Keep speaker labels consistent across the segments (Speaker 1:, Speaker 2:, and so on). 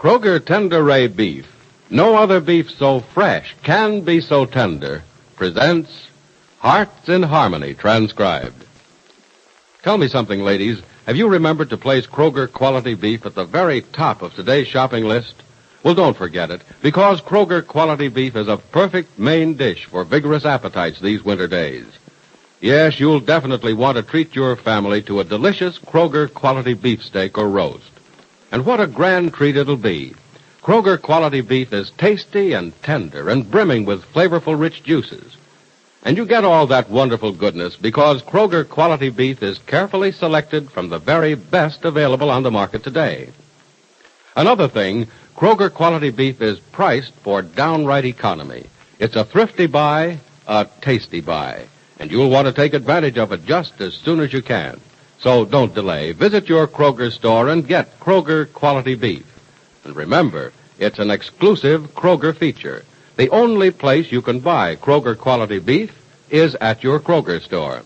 Speaker 1: Kroger Tender Ray Beef, no other beef so fresh can be so tender, presents Hearts in Harmony, transcribed. Tell me something, ladies. Have you remembered to place Kroger quality beef at the very top of today's shopping list? Well, don't forget it, because Kroger quality beef is a perfect main dish for vigorous appetites these winter days. Yes, you'll definitely want to treat your family to a delicious Kroger quality beefsteak or roast. And what a grand treat it'll be. Kroger quality beef is tasty and tender and brimming with flavorful rich juices. And you get all that wonderful goodness because Kroger quality beef is carefully selected from the very best available on the market today. Another thing, Kroger quality beef is priced for downright economy. It's a thrifty buy, a tasty buy. And you'll want to take advantage of it just as soon as you can. So don't delay. Visit your Kroger store and get Kroger quality beef. And remember, it's an exclusive Kroger feature. The only place you can buy Kroger quality beef is at your Kroger store.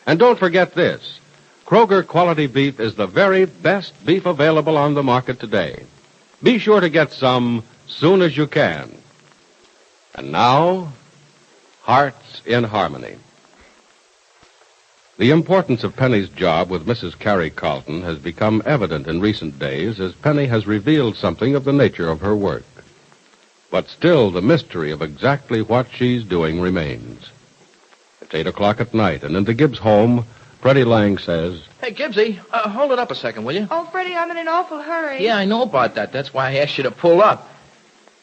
Speaker 1: And don't forget this. Kroger quality beef is the very best beef available on the market today. Be sure to get some soon as you can. And now, Hearts in Harmony. The importance of Penny's job with Mrs. Carrie Carlton has become evident in recent days as Penny has revealed something of the nature of her work. But still, the mystery of exactly what she's doing remains. It's 8 o'clock at night, and in the Gibbs home, Freddie Lang says,
Speaker 2: Hey, Gibbsy, hold it up a second, will you?
Speaker 3: Oh, Freddie, I'm in an awful hurry.
Speaker 2: Yeah, I know about that. That's why I asked you to pull up.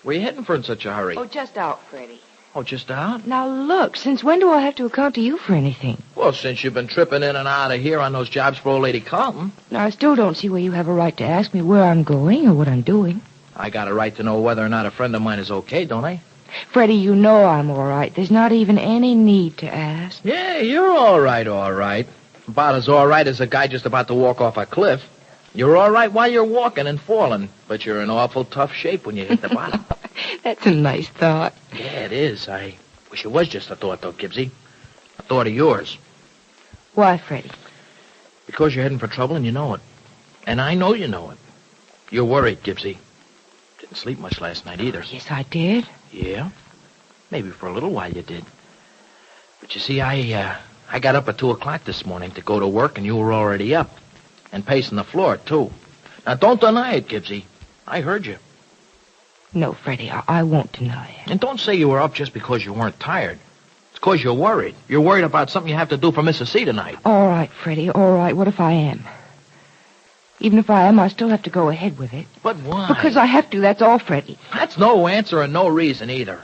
Speaker 2: Where you heading for in such a hurry?
Speaker 3: Oh, just out, Freddie.
Speaker 2: Oh, just out?
Speaker 3: Now, look, since when do I have to account to you for anything?
Speaker 2: Well, since you've been tripping in and out of here on those jobs for old Lady Carlton.
Speaker 3: Now, I still don't see where you have a right to ask me where I'm going or what I'm doing.
Speaker 2: I got a right to know whether or not a friend of mine is okay, don't I?
Speaker 3: Freddie, you know I'm all right. There's not even any need to ask.
Speaker 2: Yeah, you're all right, all right. About as all right as a guy just about to walk off a cliff. You're all right while you're walking and falling, but you're in awful tough shape when you hit the bottom.
Speaker 3: That's a nice thought.
Speaker 2: Yeah, it is. I wish it was just a thought, though, Gibbsy. A thought of yours.
Speaker 3: Why, Freddie?
Speaker 2: Because you're heading for trouble and you know it. And I know you know it. You're worried, Gibbsy. Didn't sleep much last night either.
Speaker 3: Yes, I did.
Speaker 2: Yeah? Maybe for a little while you did. But you see, I got up at 2 o'clock this morning to go to work, and you were already up. And pacing the floor, too. Now, don't deny it, Gibbsy. I heard you.
Speaker 3: No, Freddie, I won't deny it.
Speaker 2: And don't say you were up just because you weren't tired. It's because you're worried. You're worried about something you have to do for Mrs. C tonight.
Speaker 3: All right, Freddie, all right. What if I am? Even if I am, I still have to go ahead with it.
Speaker 2: But why?
Speaker 3: Because I have to, that's all, Freddie.
Speaker 2: That's no answer and no reason either.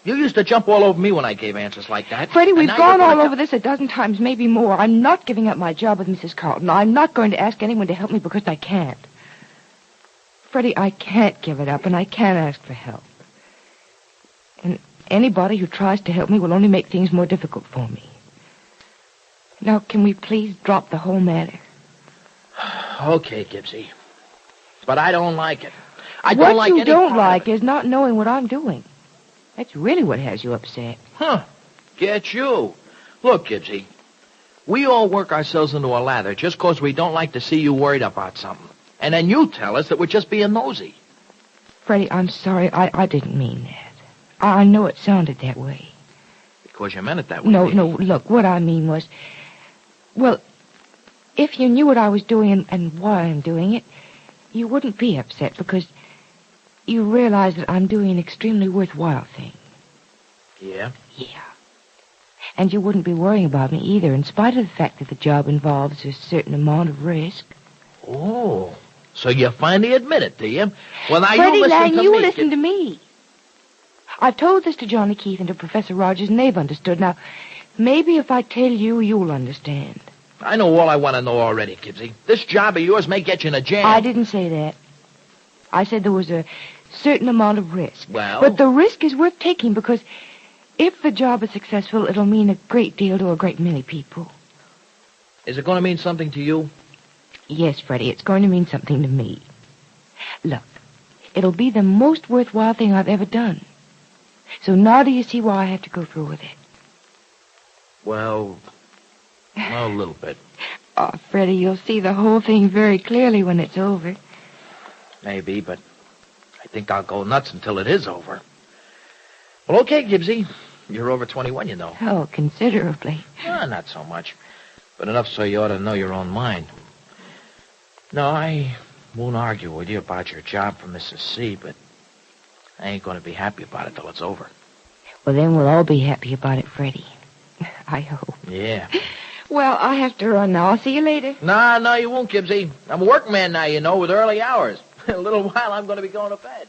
Speaker 2: You used to jump all over me when I gave answers like that.
Speaker 3: Freddie, we've gone all over this a dozen times, maybe more. I'm not giving up my job with Mrs. Carlton. I'm not going to ask anyone to help me because I can't. Freddie, I can't give it up, and I can't ask for help. And anybody who tries to help me will only make things more difficult for me. Now, can we please drop the whole matter?
Speaker 2: Okay, Gibbsy. But I don't like it. I don't like any
Speaker 3: What you don't
Speaker 2: part
Speaker 3: like
Speaker 2: of it.
Speaker 3: is not knowing what I'm doing. That's really what has you upset.
Speaker 2: Huh. Get you. Look, Gibbsy, we all work ourselves into a lather just 'cause we don't like to see you worried about something. And then you tell us that we're just being nosy.
Speaker 3: Freddie, I'm sorry. I didn't mean that. I know it sounded that way.
Speaker 2: Because you meant it that way.
Speaker 3: No,
Speaker 2: didn't you?
Speaker 3: look, what I mean was... Well, if you knew what I was doing and why I'm doing it, you wouldn't be upset because you realize that I'm doing an extremely worthwhile thing.
Speaker 2: Yeah?
Speaker 3: Yeah. And you wouldn't be worrying about me either, in spite of the fact that the job involves a certain amount of risk.
Speaker 2: Oh, so you finally admit it, do you? Well, now
Speaker 3: Freddie
Speaker 2: you listen
Speaker 3: Lang,
Speaker 2: to
Speaker 3: you
Speaker 2: me.
Speaker 3: listen to me. I've told this to Johnny Keith and to Professor Rogers, and they've understood. Now, maybe if I tell you, you'll understand.
Speaker 2: I know all I want to know already, Gibbsy. This job of yours may get you in a jam.
Speaker 3: I didn't say that. I said there was a certain amount of risk.
Speaker 2: Well?
Speaker 3: But the risk is worth taking because if the job is successful, it'll mean a great deal to a great many people.
Speaker 2: Is it going to mean something to you?
Speaker 3: Yes, Freddie, it's going to mean something to me. Look, it'll be the most worthwhile thing I've ever done. So now do you see why I have to go through with it?
Speaker 2: Well, a little bit.
Speaker 3: Oh, Freddie, you'll see the whole thing very clearly when it's over.
Speaker 2: Maybe, but I think I'll go nuts until it is over. Well, okay, Gibbsy. You're over 21, you know.
Speaker 3: Oh, considerably.
Speaker 2: Not so much. But enough so you ought to know your own mind. No, I won't argue with you about your job for Mrs. C, but I ain't going to be happy about it till it's over.
Speaker 3: Well, then we'll all be happy about it, Freddie. I hope.
Speaker 2: Yeah.
Speaker 3: Well, I have to run now. I'll see you later.
Speaker 2: No, you won't, Gibbsy. I'm a workman now, you know, with early hours. In a little while, I'm going to be going to bed.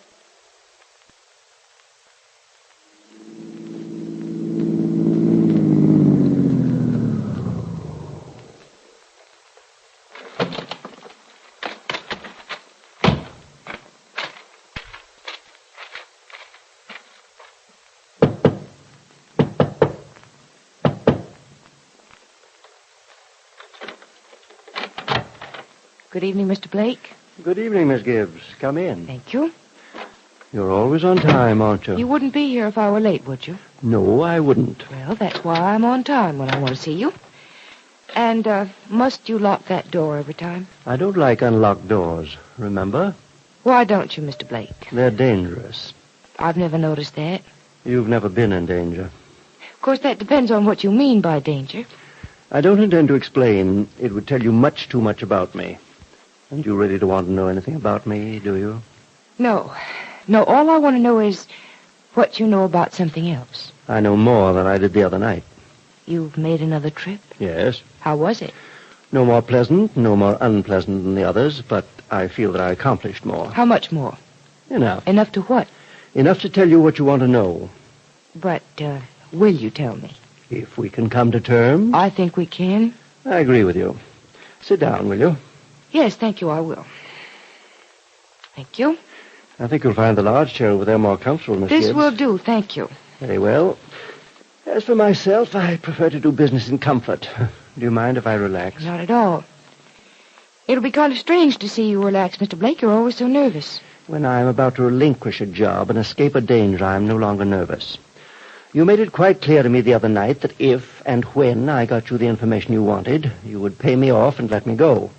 Speaker 3: Good evening, Mr. Blake.
Speaker 4: Good evening, Miss Gibbs. Come in.
Speaker 3: Thank you.
Speaker 4: You're always on time, aren't you?
Speaker 3: You wouldn't be here if I were late, would you?
Speaker 4: No, I wouldn't.
Speaker 3: Well, that's why I'm on time when I want to see you. And, must you lock that door every time?
Speaker 4: I don't like unlocked doors, remember?
Speaker 3: Why don't you, Mr. Blake?
Speaker 4: They're dangerous.
Speaker 3: I've never noticed that.
Speaker 4: You've never been in danger.
Speaker 3: Of course, that depends on what you mean by danger.
Speaker 4: I don't intend to explain. It would tell you much too much about me. And you really don't want to know anything about me, do you?
Speaker 3: No. No, all I want to know is what you know about something else.
Speaker 4: I know more than I did the other night.
Speaker 3: You've made another trip?
Speaker 4: Yes.
Speaker 3: How was it?
Speaker 4: No more pleasant, no more unpleasant than the others, but I feel that I accomplished more.
Speaker 3: How much more?
Speaker 4: Enough.
Speaker 3: Enough to what?
Speaker 4: Enough to tell you what you want to know.
Speaker 3: But, will you tell me?
Speaker 4: If we can come to terms.
Speaker 3: I think we can.
Speaker 4: I agree with you. Sit down, will you?
Speaker 3: Yes, thank you, I will. Thank you.
Speaker 4: I think you'll find the large chair over there more comfortable, Miss
Speaker 3: This
Speaker 4: Gibbs.
Speaker 3: will do, thank you.
Speaker 4: Very well. As for myself, I prefer to do business in comfort. Do you mind if I relax?
Speaker 3: Not at all. It'll be kind of strange to see you relax, Mr. Blake. You're always so nervous.
Speaker 4: When I'm about to relinquish a job and escape a danger, I'm no longer nervous. You made it quite clear to me the other night that if and when I got you the information you wanted, you would pay me off and let me go.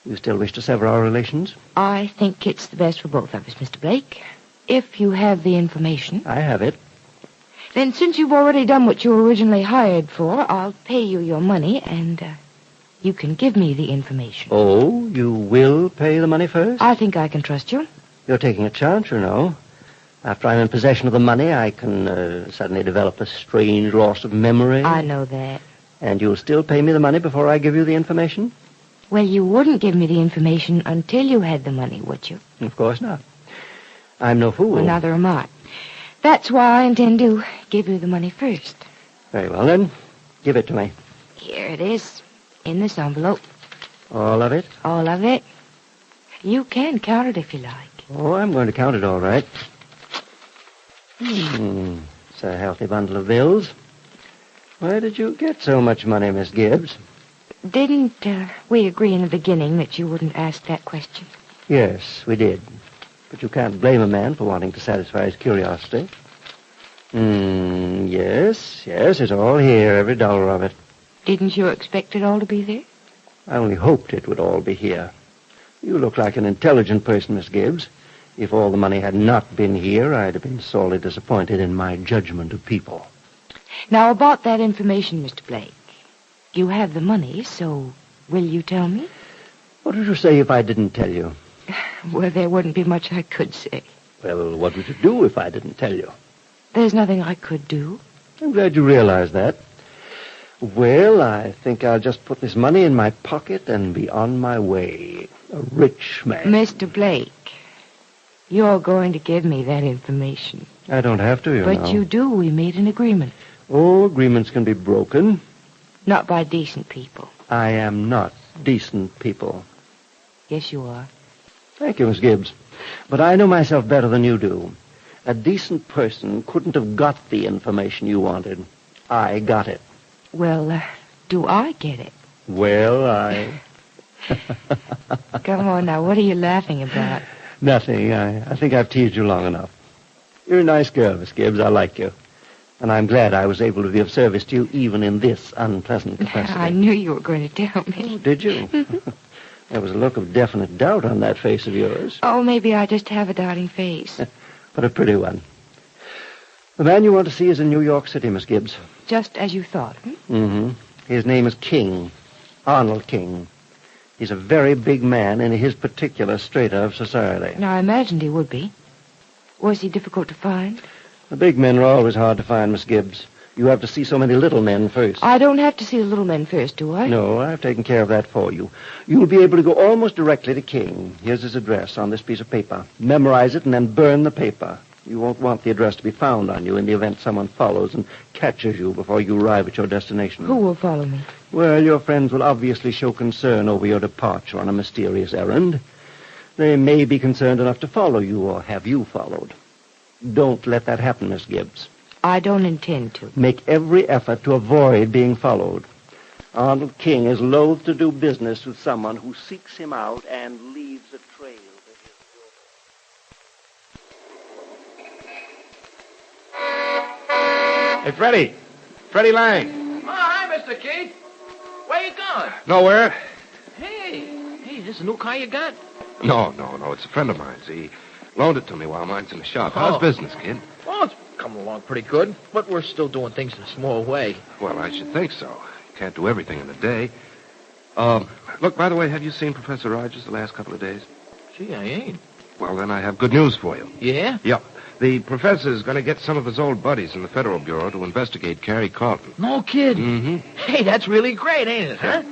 Speaker 4: You still wish to sever our relations?
Speaker 3: I think it's the best for both of us, Mr. Blake. If you have the information.
Speaker 4: I have it.
Speaker 3: Then since you've already done what you were originally hired for, I'll pay you your money and, you can give me the information.
Speaker 4: Oh, you will pay the money first?
Speaker 3: I think I can trust you.
Speaker 4: You're taking a chance, you know. After I'm in possession of the money, I can suddenly develop a strange loss of memory.
Speaker 3: I know that.
Speaker 4: And you'll still pay me the money before I give you the information?
Speaker 3: Well, you wouldn't give me the information until you had the money, would you?
Speaker 4: Of course not. I'm no fool.
Speaker 3: Well, neither am I. That's why I intend to give you the money first.
Speaker 4: Very well, then. Give it to me.
Speaker 3: Here it is, in this envelope.
Speaker 4: All of it?
Speaker 3: All of it. You can count it if you like.
Speaker 4: Oh, I'm going to count it all right. It's a healthy bundle of bills. Where did you get so much money, Miss Gibbs?
Speaker 3: Didn't we agree in the beginning that you wouldn't ask that question?
Speaker 4: Yes, we did. But you can't blame a man for wanting to satisfy his curiosity. Yes, it's all here, every dollar of it.
Speaker 3: Didn't you expect it all to be there?
Speaker 4: I only hoped it would all be here. You look like an intelligent person, Miss Gibbs. If all the money had not been here, I'd have been sorely disappointed in my judgment of people.
Speaker 3: Now, about that information, Mr. Blake. You have the money, so will you tell me?
Speaker 4: What would you say if I didn't tell you?
Speaker 3: Well, there wouldn't be much I could say.
Speaker 4: Well, what would you do if I didn't tell you?
Speaker 3: There's nothing I could do.
Speaker 4: I'm glad you realize that. Well, I think I'll just put this money in my pocket and be on my way. A rich man.
Speaker 3: Mr. Blake, you're going to give me that information.
Speaker 4: I don't have to, you know.
Speaker 3: But you do. We made an agreement.
Speaker 4: Oh, agreements can be broken.
Speaker 3: Not by decent people.
Speaker 4: I am not decent people.
Speaker 3: Yes, you are.
Speaker 4: Thank you, Miss Gibbs. But I know myself better than you do. A decent person couldn't have got the information you wanted. I got it.
Speaker 3: Well, do I get it?
Speaker 4: Well, I...
Speaker 3: Come on now, what are you laughing about?
Speaker 4: Nothing. I think I've teased you long enough. You're a nice girl, Miss Gibbs. I like you. And I'm glad I was able to be of service to you even in this unpleasant capacity.
Speaker 3: I knew you were going to tell me.
Speaker 4: Oh, did you? There was a look of definite doubt on that face of yours,
Speaker 3: Oh, maybe I just have a doubting face.
Speaker 4: but a pretty one. The man you want to see is in New York City, Miss Gibbs.
Speaker 3: Just as you thought.
Speaker 4: Mm-hmm. His name is King. Arnold King. He's a very big man in his particular strata of society.
Speaker 3: Now, I imagined he would be. Was he difficult to find?
Speaker 4: The big men are always hard to find, Miss Gibbs. You have to see so many little men first.
Speaker 3: I don't have to see the little men first, do I?
Speaker 4: No, I've taken care of that for you. You'll be able to go almost directly to King. Here's his address on this piece of paper. Memorize it and then burn the paper. You won't want the address to be found on you in the event someone follows and catches you before you arrive at your destination.
Speaker 3: Who will follow me?
Speaker 4: Well, your friends will obviously show concern over your departure on a mysterious errand. They may be concerned enough to follow you or have you followed. Don't let that happen, Miss Gibbs.
Speaker 3: I don't intend to.
Speaker 4: Make every effort to avoid being followed. Arnold King is loath to do business with someone who seeks him out and leaves a trail to his door.
Speaker 5: Hey, Freddie. Freddie Lang.
Speaker 2: Oh, hi, Mr. Keith. Where you going?
Speaker 5: Nowhere?
Speaker 2: Hey, this is a new car you got?
Speaker 5: No. It's a friend of mine's. He loaned it to me while mine's in the shop. How's
Speaker 2: Oh.
Speaker 5: business, kid?
Speaker 2: Well, it's coming along pretty good, but we're still doing things in a small way.
Speaker 5: Well, I should think so. Can't do everything in a day. Look, by the way, have you seen Professor Rogers the last couple of days?
Speaker 2: Gee, I ain't.
Speaker 5: Well, then I have good news for you.
Speaker 2: Yeah?
Speaker 5: Yep. The professor's going to get some of his old buddies in the Federal Bureau to investigate Carrie Carlton.
Speaker 2: No kidding.
Speaker 5: Mm-hmm.
Speaker 2: Hey, that's really great, ain't it, huh?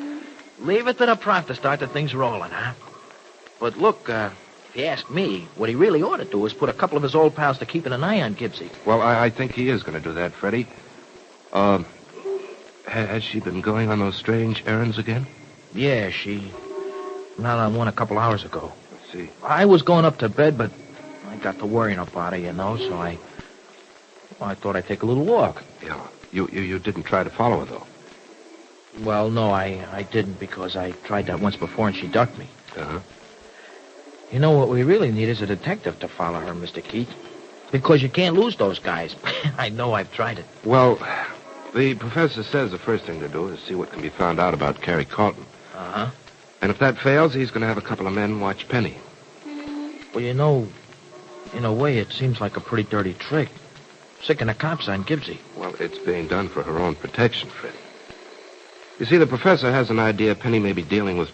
Speaker 2: Leave it to the prof to start the things rolling, huh? But look, if you ask me, what he really ought to do is put a couple of his old pals to keeping an eye on Gibbsy.
Speaker 5: Well, I think he is going to do that, Freddie. Has she been going on those strange errands again?
Speaker 2: Yeah, she went out on one a couple hours ago.
Speaker 5: Let's see.
Speaker 2: I was going up to bed, but I got to worrying about her, so I thought I'd take a little walk.
Speaker 5: Yeah. You didn't try to follow her, though.
Speaker 2: Well, no, I didn't because I tried that once before and she ducked me.
Speaker 5: Uh-huh.
Speaker 2: You know what we really need is a detective to follow her, Mr. Keith. Because you can't lose those guys. I know I've tried it.
Speaker 5: Well, the professor says the first thing to do is see what can be found out about Carrie Carlton.
Speaker 2: Uh-huh.
Speaker 5: And if that fails, he's going to have a couple of men watch Penny.
Speaker 2: Well, in a way, it seems like a pretty dirty trick. Sicking the cops on Gibbsy.
Speaker 5: Well, it's being done for her own protection, Freddie. You see, the professor has an idea Penny may be dealing with,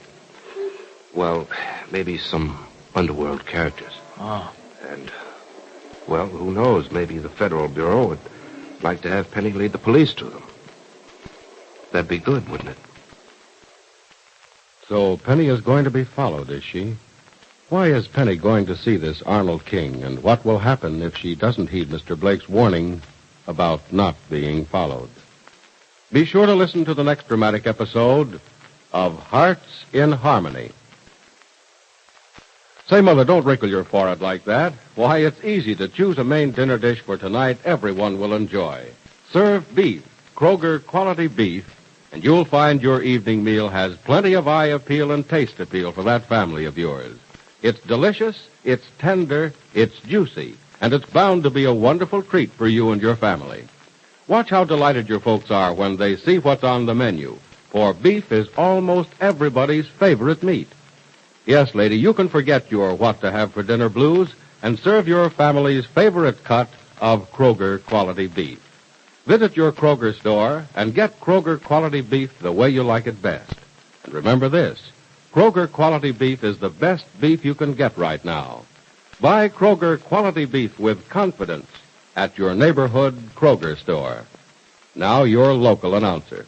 Speaker 5: well, maybe some underworld characters.
Speaker 2: Oh.
Speaker 5: And, well, who knows? Maybe the Federal Bureau would like to have Penny lead the police to them. That'd be good, wouldn't it?
Speaker 1: So Penny is going to be followed, is she? Why is Penny going to see this Arnold King, and what will happen if she doesn't heed Mr. Blake's warning about not being followed? Be sure to listen to the next dramatic episode of Hearts in Harmony. Say, Mother, don't wrinkle your forehead like that. Why, it's easy to choose a main dinner dish for tonight everyone will enjoy. Serve beef, Kroger quality beef, and you'll find your evening meal has plenty of eye appeal and taste appeal for that family of yours. It's delicious, it's tender, it's juicy, and it's bound to be a wonderful treat for you and your family. Watch how delighted your folks are when they see what's on the menu, for beef is almost everybody's favorite meat. Yes, lady, you can forget your what to have for dinner blues and serve your family's favorite cut of Kroger quality beef. Visit your Kroger store and get Kroger quality beef the way you like it best. And remember this, Kroger quality beef is the best beef you can get right now. Buy Kroger quality beef with confidence at your neighborhood Kroger store. Now your local announcer.